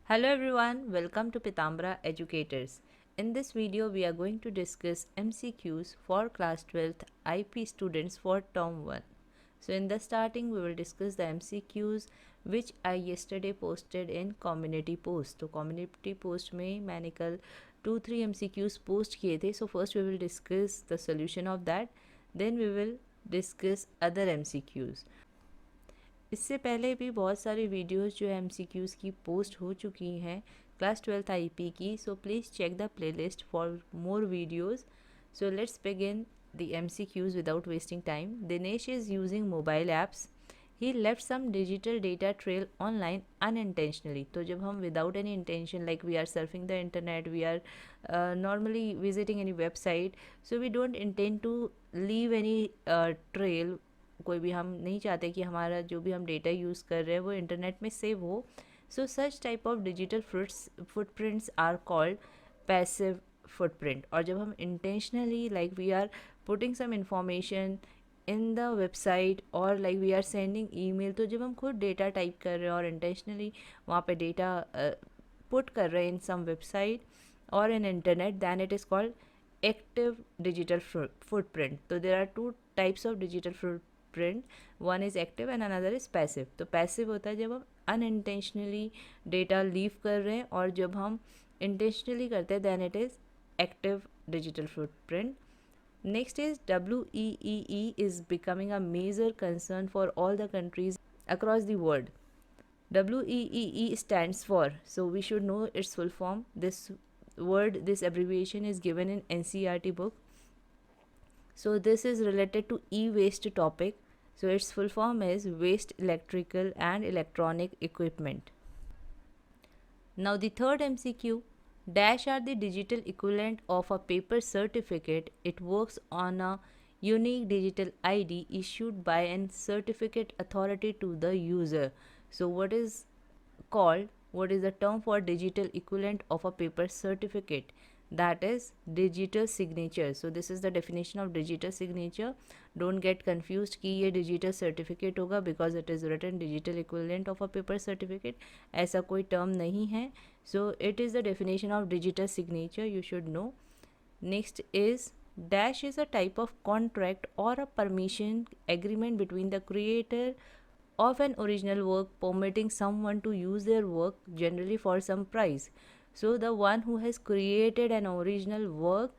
Hello everyone, welcome to Pitambra Educators. In this video, we are going to discuss MCQs for class 12th IP students for term 1. So in the starting, we will discuss the MCQs which I yesterday posted in community post. तो community post में मैंने कल 2-3 MCQs post किए थे. So first we will discuss the solution of that. Then we will discuss other MCQs. इससे पहले भी बहुत सारी वीडियोस जो एम की पोस्ट हो चुकी हैं क्लास 12th आईपी की. So please check the playlist for more videos. So let's begin the MCQs without wasting time. Dinesh is using mobile apps. He left some digital data trail online unintentionally. तो जब हम without any intention, like we are surfing the internet, we are normally visiting any website, so we don't intend to leave any trail. कोई भी हम नहीं चाहते कि हमारा जो भी हम डेटा यूज़ कर रहे हैं वो इंटरनेट में सेव हो. So such type of digital footprints are called passive footprint. और जब हम intentionally like we are putting some information in the website और like we are sending email, तो जब हम खुद डेटा टाइप कर रहे हैं और इंटेंशनली वहाँ पे डेटा पुट कर रहे हैं इन सम वेबसाइट और in internet, then it is called active digital footprint. तो there are two types of digital footprint. One is active and another is passive. तो पैसिव होता है जब हम अनइंटेंशनली डेटा लीव कर रहे हैं, और जब हम इंटेंशनली करते हैं then it is active digital footprint. Next is WEEE is becoming a major concern for all the countries across the world. WEEE stands for, so we should know its full form. This abbreviation is given in NCERT book. So this is related to e-waste topic. So its full form is waste electrical and electronic equipment. Now the third MCQ. Dash are the digital equivalent of a paper certificate. It works on a unique digital ID issued by an certificate authority to the user. So what is the term for digital equivalent of a paper certificate? That is digital signature. So this is the definition of digital signature. Don't get confused कि ये digital certificate होगा because it is written digital equivalent of a paper certificate. ऐसा कोई term नहीं है. So it is the definition of digital signature, you should know. Next is dash is a type of contract or a permission agreement between the creator of an original work permitting someone to use their work generally for some price. So the one who has created an original work,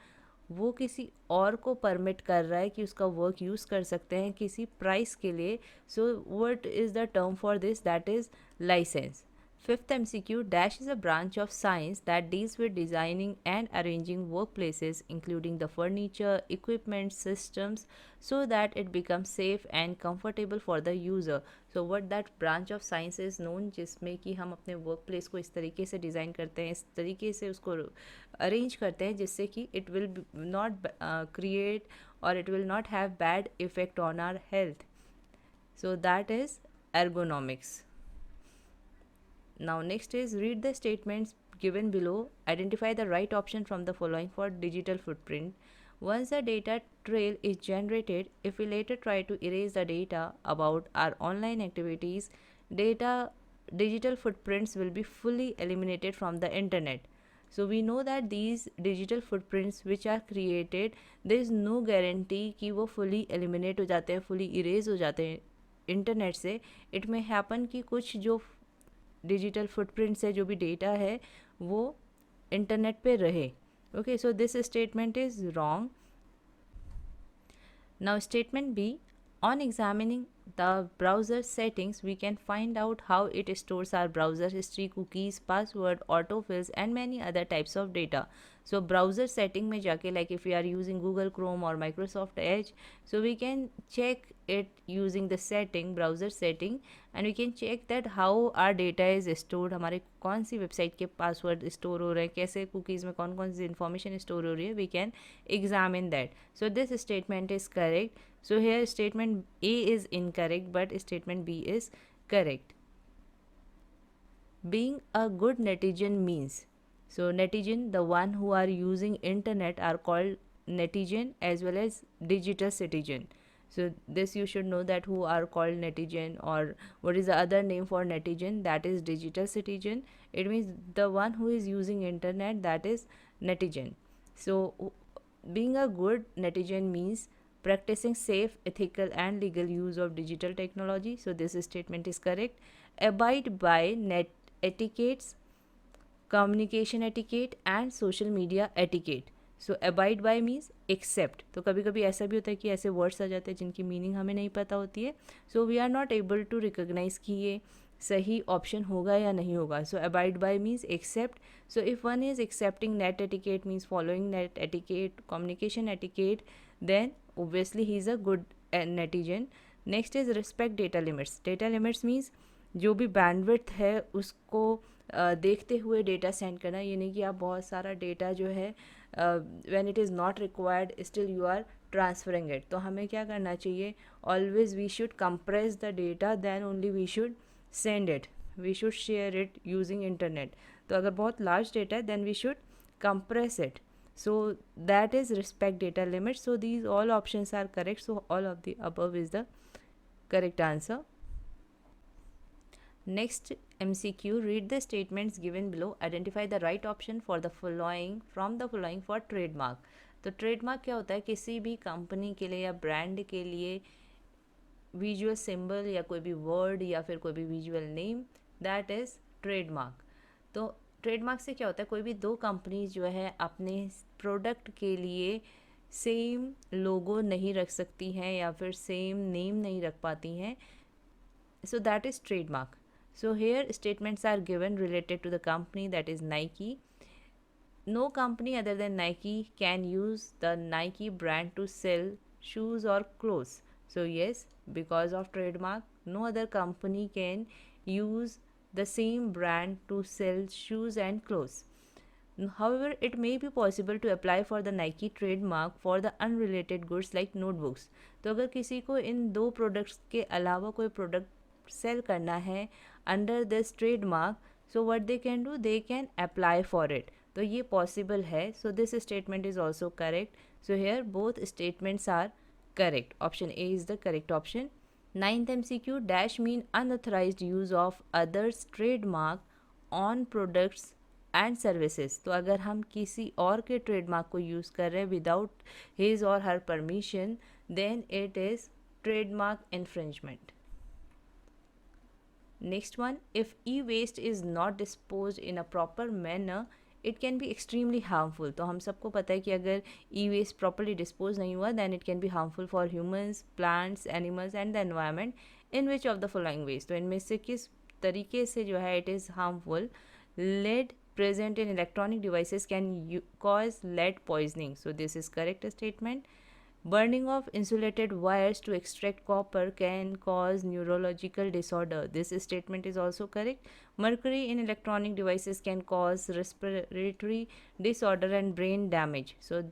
वो किसी और को permit कर रहा है कि उसका work use कर सकते हैं किसी प्राइस के लिए. So what is the term for this? That is licence. Fifth MCQ. Dash is a branch of science that deals with designing and arranging workplaces, including the furniture, equipment, systems, so that it becomes safe and comfortable for the user. So what that branch of science is known, जिसमें कि हम अपने work place को इस तरीके से design करते हैं, इस तरीके से उसको अरेंज करते हैं जिससे कि इट विल नॉट क्रिएट और it will not have bad effect on our health. So that is ergonomics. Now next is read the statements given below. Identify the right option from the following for digital footprint. Once the data trail is generated, if we later try to erase the data about our online activities, digital footprints will be fully eliminated from the internet. So we know that these digital footprints which are created, there is no guarantee कि वो fully eliminate हो जाते हैं, fully erase हो जाते हैं internet से. It may happen कि कुछ जो डिजिटल फुटप्रिंट से जो भी डेटा है वो इंटरनेट पे रहे. Okay, so this statement is wrong. Now statement B. On examining the browser settings, we can find out how it stores our browser history, cookies, password, autofills, and many other types of data. So browser setting में जाके, like if we are using Google Chrome or Microsoft Edge, so we can check it using the setting, browser setting, and we can check that how our data is stored. हमारे कौन सी website के password store हो रहे हैं, कैसे cookies में कौन कौन सी इन्फॉर्मेशन स्टोर हो रही है, we can examine that. So this statement is correct. So here statement A is incorrect but statement B is correct. Being a good netizen means, so netizen, the one who are using internet are called netizen as well as digital citizen. So this you should know that who are called netizen, or what is the other name for netizen, that is digital citizen. It means the one who is using internet, that is netizen. So being a good netizen means practicing safe, ethical and legal use of digital technology. So this statement is correct. Abide by net etiquettes, communication etiquette and social media etiquette. So abide by means accept. तो कभी कभी ऐसा भी होता है कि ऐसे words आ जाते हैं जिनकी मीनिंग हमें नहीं पता होती है. So we are not able to recognise कि ये सही ऑप्शन होगा या नहीं होगा. So abide by means accept. So if one is accepting net etiquette means following net etiquette, communication etiquette, then obviously he is a good netizen. Next is respect data limits. Data limits means जो भी bandwidth है उसको देखते हुए data send करना. ये नहीं कि आप बहुत सारा डेटा जो है when it is not required still you are transferring it. तो हमें क्या करना चाहिए, always we should compress the data, then only we should send it, we should share it using internet. तो अगर बहुत लार्ज डेटा है then we should compress it. So that is respect data limit. So these all options are correct. So all of the above is the correct answer. Next MCQ, read the statements given below, identify the right option for the following from the following for trademark. तो trademark क्या होता है, किसी भी company के लिए या brand के लिए विजुअल सिंबल या कोई भी वर्ड या फिर कोई भी visual name, that is trademark. तो ट्रेडमार्क से क्या होता है, कोई भी दो कंपनीज जो है अपने प्रोडक्ट के लिए सेम लोगो नहीं रख सकती हैं या फिर सेम नेम नहीं रख पाती हैं. So that is trademark. So here statements are given related to the company, that is Nike. No company other than Nike can use the Nike brand to sell shoes or clothes. So yes, because of trademark, no other company can use the same brand to sell shoes and clothes. However, it may be possible to apply for the Nike trademark for the unrelated goods like notebooks. तो अगर किसी को इन दो products के अलावा कोई product sell करना है under this trademark, so what they can do, they can apply for it. तो ये पॉसिबल है. So this statement is also correct. So here both statements are correct. Option A is the correct option. Ninth MCQ, dash mean unauthorised use of others trademark on products and services. तो अगर हम किसी और के trademark को use कर रहे हैं विदाउट हिज और her permission, then it is trademark infringement. Next one, if e waste is not dispose in a proper manner it can be extremely harmful. तो हम सबको पता है कि अगर ई वेस्ट प्रॉपरली डिस्पोज नहीं हुआ then it can be harmful for humans, plants, animals and the environment. In which of the following ways, तो इनमें से किस तरीके से जो है it is harmful. Lead present in electronic devices can cause lead poisoning. So this is correct statement. Burning of insulated wires to extract copper can cause neurological disorder. This statement is also correct. Mercury in electronic devices can cause respiratory disorder and brain damage. So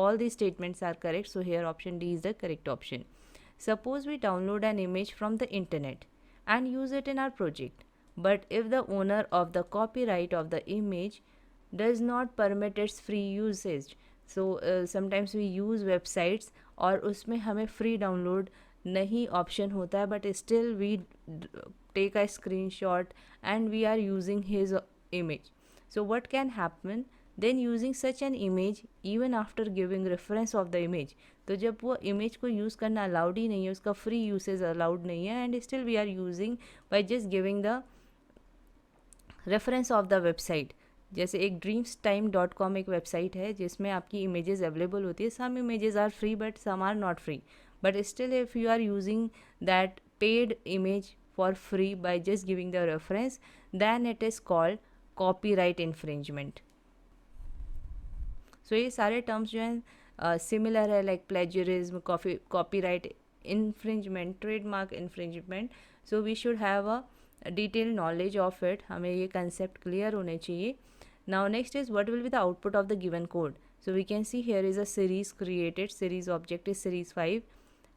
all these statements are correct. So here option D is the correct option. Suppose we download an image from the internet and use it in our project. But if the owner of the copyright of the image does not permit its free usage, so sometimes we use websites और उसमें हमें free download नहीं option होता है, but still we take a screenshot and we are using his image. So what can happen then using such an image even after giving reference of the image. तो जब वो image को use करना allowed ही नहीं है, उसका free usage allowed नहीं है, and still we are using by just giving the reference of the website. जैसे एक dreamstime.com एक वेबसाइट है जिसमें आपकी इमेजेस अवेलेबल होती है. Some images are free but some are not free, but still if you are using that paid image for free by just giving the reference, then it is called copyright infringement. So ये सारे terms जो हैं similar है, like plagiarism, copyright infringement, trademark infringement. So we should have a detail knowledge of it. हमें ये concept clear होने चाहिए. Now next is what will be the output of the given code. So we can see here is a series created. Series object is series 5,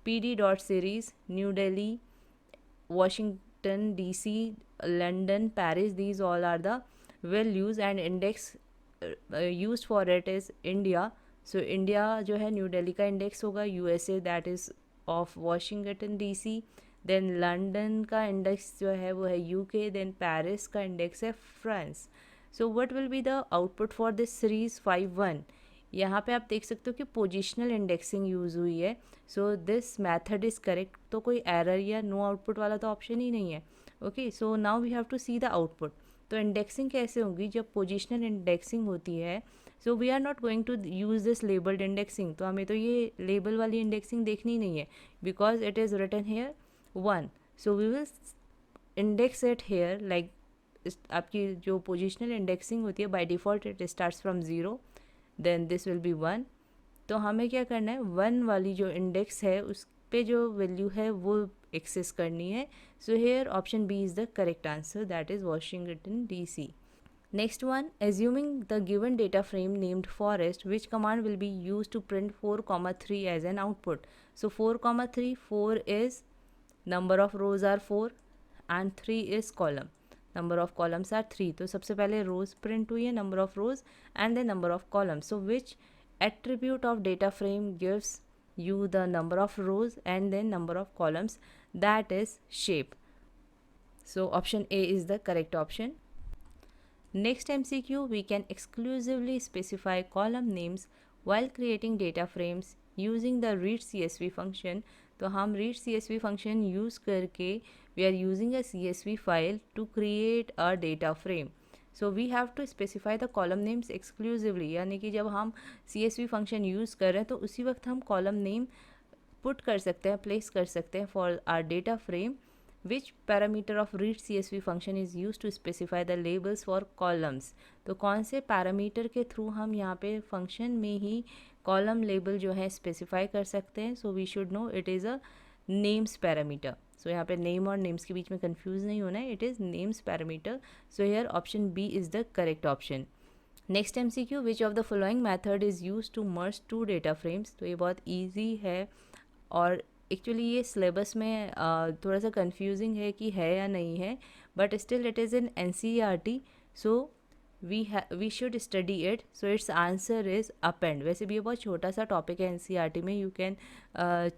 pd.series, New Delhi, Washington DC, London, Paris. These all are the well used and index used for it is India. So India जो है new Delhi का index होगा. USA that is of Washington DC, then London का index जो है वो है UK, then Paris का इंडेक्स है France. So what will be the output for this series 5-1. यहाँ पे आप देख सकते हो कि पोजिशनल इंडेक्सिंग यूज़ हुई है. So this method is correct. तो कोई एरर या नो आउटपुट वाला तो ऑप्शन ही नहीं है. Okay, so now we have to see the output. तो इंडेक्सिंग कैसे होगी जब पोजिशनल इंडेक्सिंग होती है. So we are not going to use this labelled indexing. तो हमें तो ये लेबल वाली इंडेक्सिंग देखनी नहीं है because it is written here 1. So we will index it here like आपकी जो पोजिशनल इंडेक्सिंग होती है by default it starts from 0, then this will be 1. तो हमें क्या करना है, 1 वाली जो इंडेक्स है उस पे जो वैल्यू है वो एक्सेस करनी है. So here option B is the correct answer, that is Washington DC. Next one, assuming the given data frame named forest, which command will be used to print 4,3 as an output? So 4,3, 4 is number of rows are 4 and 3 is column. Number of columns are 3. तो सबसे पहले rows print हुई है, number of rows and the number of columns. So which attribute of data frame gives you the number of rows and then number of columns? That is shape. So option A is the correct option. Next MCQ, we can exclusively specify column names while creating data frames using the read CSV function. तो हम read CSV function use करके we are using a CSV file to create a data frame. So we have to specify the column names exclusively. यानी कि जब हम CSV function use कर रहे हैं तो उसी वक्त हम column name put कर सकते हैं, place कर सकते हैं for our data frame. Which parameter of read CSV function is used to specify the labels for columns? तो कौन से पैरामीटर के थ्रू हम यहाँ पे फंक्शन में ही कॉलम लेबल जो है स्पेसिफाई कर सकते हैं. So we should know it is a names parameter. सो यहाँ पे नेम और नेम्स के बीच में कंफ्यूज नहीं होना है, it is names parameter. So here option B is the correct option. Next MCQ, which of the following method is use to merge two data frames. तो ये बहुत ईजी है और एक्चुअली ये सिलेबस में थोड़ा सा कंफ्यूजिंग है कि है या नहीं है, but still it is in NCERT. So we should study it. So its answer is append. वैसे भी ये बहुत छोटा सा टॉपिक है NCERT में, यू कैन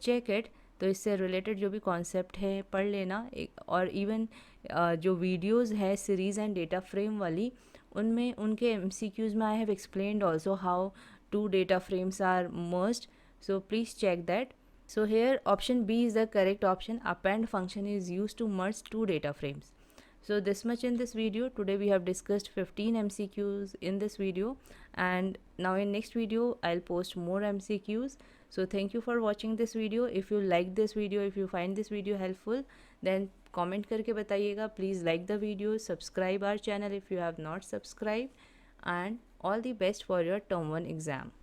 चेक इट. तो इससे रिलेटेड जो भी कॉन्सेप्ट है पढ़ लेना. और इवन जो वीडियोज़ है सीरीज़ एंड डेटा फ्रेम वाली, उनमें उनके MCQs में I have explained also how two data frames are merged. So please check that. So here option B is the correct option. Append function is used to merge two data frames. So this much in this video. Today we have discussed 15 MCQs in this video, and now in next video I'll post more MCQs. So thank you for watching this video. If you like this video, if you find this video helpful, then comment करके बताइएगा. Please like the video, subscribe our channel if you have not subscribed, and all the best for your term 1 exam.